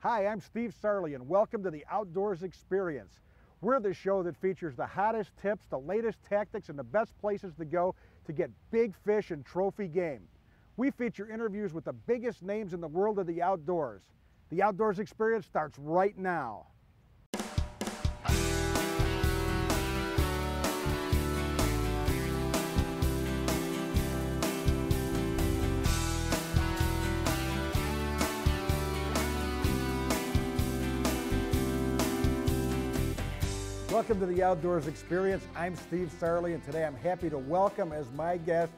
Hi, I'm Steve Sarley, and welcome to the Outdoors Experience. We're the show that features the hottest tips, the latest tactics, and the best places to go to get big fish and trophy game. We feature interviews with the biggest names in the world of the outdoors. The Outdoors Experience starts right now. Welcome to the Outdoors Experience. I'm Steve Sarley, and today I'm happy to welcome as my guest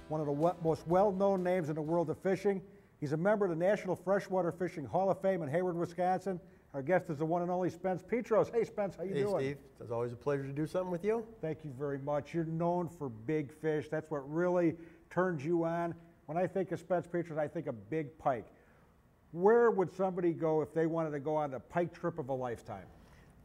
one of the most well-known names in the world of fishing. He's a member of the National Freshwater Fishing Hall of Fame in Hayward, Wisconsin. Our guest is the one and only Spence Petros. Hey, Spence, how you doing? Hey, Steve. It's always a pleasure to do something with you. Thank you very much. You're known for big fish. That's what really turns you on. When I think of Spence Petros, I think of big pike. Where would somebody go if they wanted to go on a pike trip of a lifetime?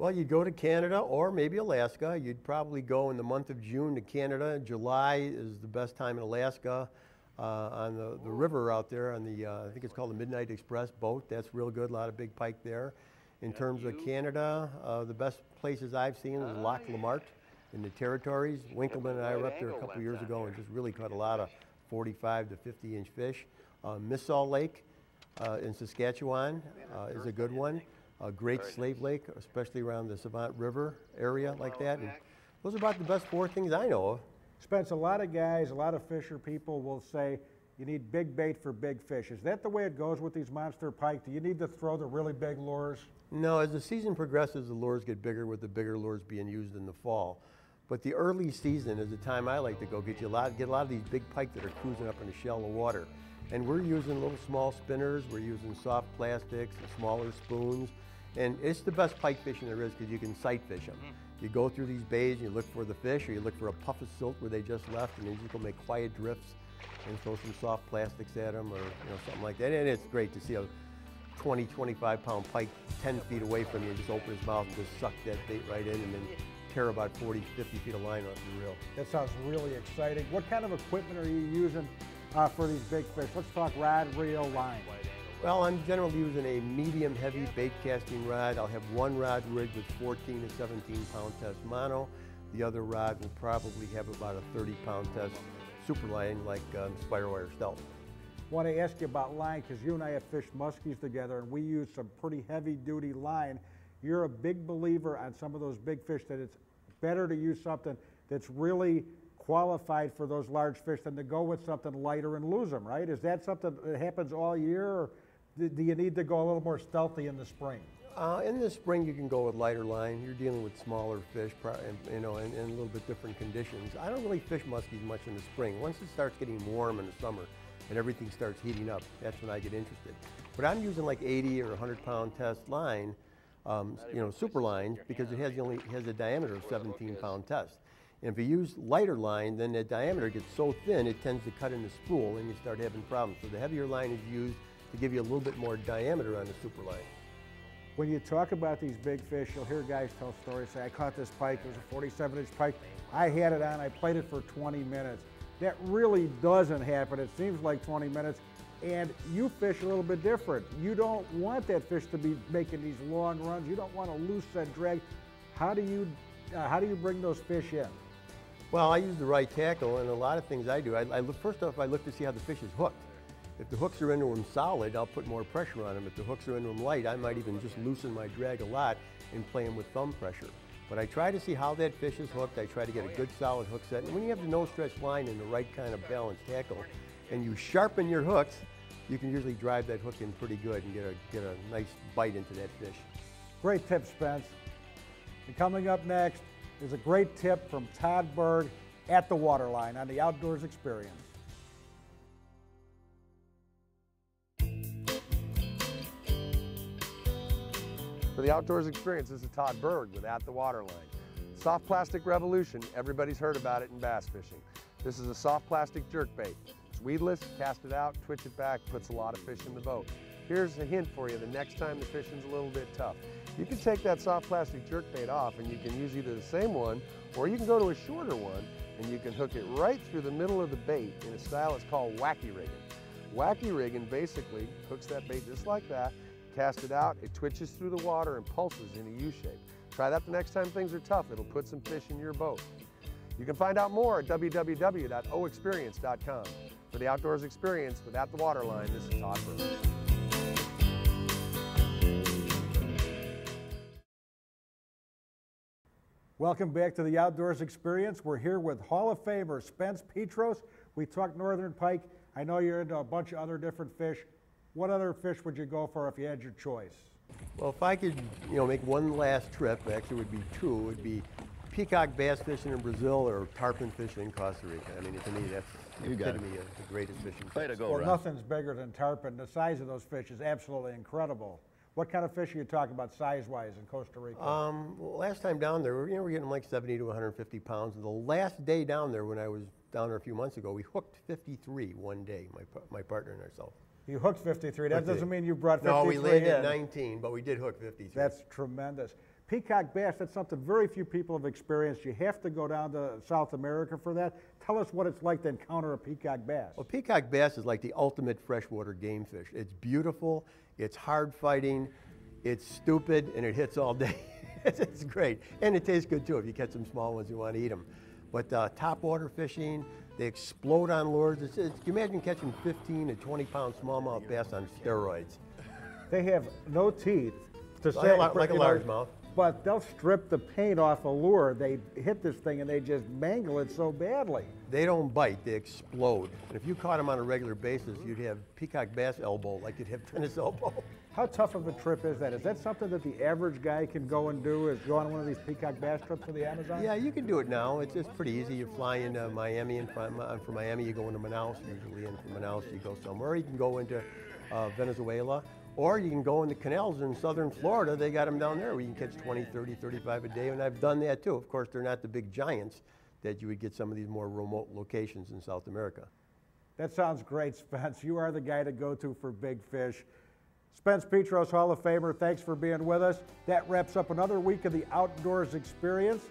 Well, you'd go to Canada or maybe Alaska. You'd probably go in the month of June to Canada. July is the best time in Alaska on the river out there on the, I think it's called the Midnight Express boat. That's real good, a lot of big pike there. In terms of Canada, the best places I've seen is Lac La Marte in the territories. Winkleman and I were up there a couple of years ago and just really caught a lot of 45 to 50-inch fish. Missal Lake in Saskatchewan is a good one. Great Slave Lake, especially around the Savant River area like that. And those are about the best four things I know of. Spence, a lot of guys, a lot of fisher people will say you need big bait for big fish. Is that the way it goes with these monster pike? Do you need to throw the really big lures? No, as the season progresses, the lures get bigger, with the bigger lures being used in the fall. But the early season is the time I like to go get a lot of these big pike that are cruising up in the shallow water. And we're using little small spinners, we're using soft plastics, and smaller spoons. And it's the best pike fishing there is because you can sight fish them. You go through these bays and you look for the fish, or you look for a puff of silt where they just left, and then you just go make quiet drifts and throw some soft plastics at them, or something like that. And it's great to see a 20, 25-pound pike 10 feet away from you and just open his mouth and just suck that bait right in, and then tear about 40, 50 feet of line off the reel. That sounds really exciting. What kind of equipment are you using for these big fish? Let's talk rod, reel, line. Well, I'm generally using a medium heavy bait casting rod. I'll have one rod rigged with 14 to 17 pound test mono. The other rod will probably have about a 30-pound test super line like Spirewire Stealth. I want to ask you about line because you and I have fished muskies together and we use some pretty heavy duty line. You're a big believer on some of those big fish that it's better to use something that's really qualified for those large fish than to go with something lighter and lose them, right? Is that something that happens all year, or do you need to go a little more stealthy in the spring? In the spring, you can go with lighter line. You're dealing with smaller fish, in a little bit different conditions. I don't really fish muskies much in the spring. Once it starts getting warm in the summer and everything starts heating up, that's when I get interested. But I'm using like 80 or 100-pound test line, super line, because it has a diameter of 17-pound test. And if you use lighter line, then the diameter gets so thin it tends to cut in the spool, and you start having problems. So the heavier line is used to give you a little bit more diameter on the super line. When you talk about these big fish, you'll hear guys tell stories, say, I caught this pike, it was a 47-inch pike, I had it on, I played it for 20 minutes. That really doesn't happen. It seems like 20 minutes, and you fish a little bit different. You don't want that fish to be making these long runs. You don't want to loose that drag. How do you bring those fish in? Well, I use the right tackle, and a lot of things I do. First off, I look to see how the fish is hooked. If the hooks are into them solid, I'll put more pressure on them. If the hooks are into them light, I might even just loosen my drag a lot and play them with thumb pressure. But I try to see how that fish is hooked. I try to get a good solid hook set. And when you have the no-stretch line and the right kind of balanced tackle, and you sharpen your hooks, you can usually drive that hook in pretty good and get a nice bite into that fish. Great tip, Spence. And coming up next is a great tip from Todd Berg at the Waterline on the Outdoors Experience. For the Outdoors Experience, this is Todd Berg with At the Waterline. Soft plastic revolution, everybody's heard about it in bass fishing. This is a soft plastic jerkbait. It's weedless, cast it out, twitch it back, puts a lot of fish in the boat. Here's a hint for you the next time the fishing's a little bit tough. You can take that soft plastic jerkbait off and you can use either the same one or you can go to a shorter one and you can hook it right through the middle of the bait in a style that's called wacky rigging. Wacky rigging basically hooks that bait just like that, cast it out, it twitches through the water and pulses in a U shape. Try that the next time things are tough. It'll put some fish in your boat. You can find out more at www.oexperience.com. For the Outdoors Experience with At the Waterline, this is Todd Burns. Welcome back to the Outdoors Experience. We're here with Hall of Famer Spence Petros. We talked northern pike. I know you're into a bunch of other different fish. What other fish would you go for if you had your choice? Well, if I could, make one last trip, actually it would be two. It would be peacock bass fishing in Brazil or tarpon fishing in Costa Rica. I mean, to me, that's the epitome of the greatest fishing. Way to go, Well, Ron. nothing's bigger than tarpon. The size of those fish is absolutely incredible. What kind of fish are you talking about size-wise in Costa Rica? Last time down there, we're getting like 70 to 150 pounds. The last day down there, when I was down there a few months ago, we hooked 53 one day, my partner and ourselves. You hooked 53. That Hooked doesn't it. mean you brought 53 No, we landed in. at 19, but we did hook 53. That's tremendous. Peacock bass, that's something very few people have experienced. You have to go down to South America for that. Tell us what it's like to encounter a peacock bass. Well, peacock bass is like the ultimate freshwater game fish. It's beautiful, it's hard fighting, it's stupid, and it hits all day. It's great. And it tastes good too if you catch some small ones, you want to eat them. But top water fishing, they explode on lures. Can you imagine catching 15 to 20 pound smallmouth bass on steroids? They have no teeth to Like say a largemouth. But they'll strip the paint off a lure. They hit this thing and they just mangle it so badly. They don't bite, they explode. And if you caught them on a regular basis, you'd have peacock bass elbow like you'd have tennis elbow. How tough of a trip is that? Is that something that the average guy can go and do, is go on one of these peacock bass trips to the Amazon? Yeah, you can do it now. It's pretty easy. You fly into Miami, and from Miami you go into Manaus usually, and from Manaus you go somewhere. You can go into Venezuela, or you can go in the canals in southern Florida. They got them down there where you can catch 20, 30, 35 a day, and I've done that too. Of course, they're not the big giants that you would get some of these more remote locations in South America. That sounds great, Spence. You are the guy to go to for big fish. Spence Petros, Hall of Famer, thanks for being with us. That wraps up another week of the Outdoors Experience.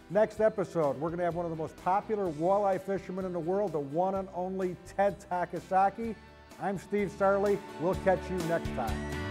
Next episode, we're going to have one of the most popular walleye fishermen in the world, the one and only Ted Takasaki. I'm Steve Sarley. We'll catch you next time.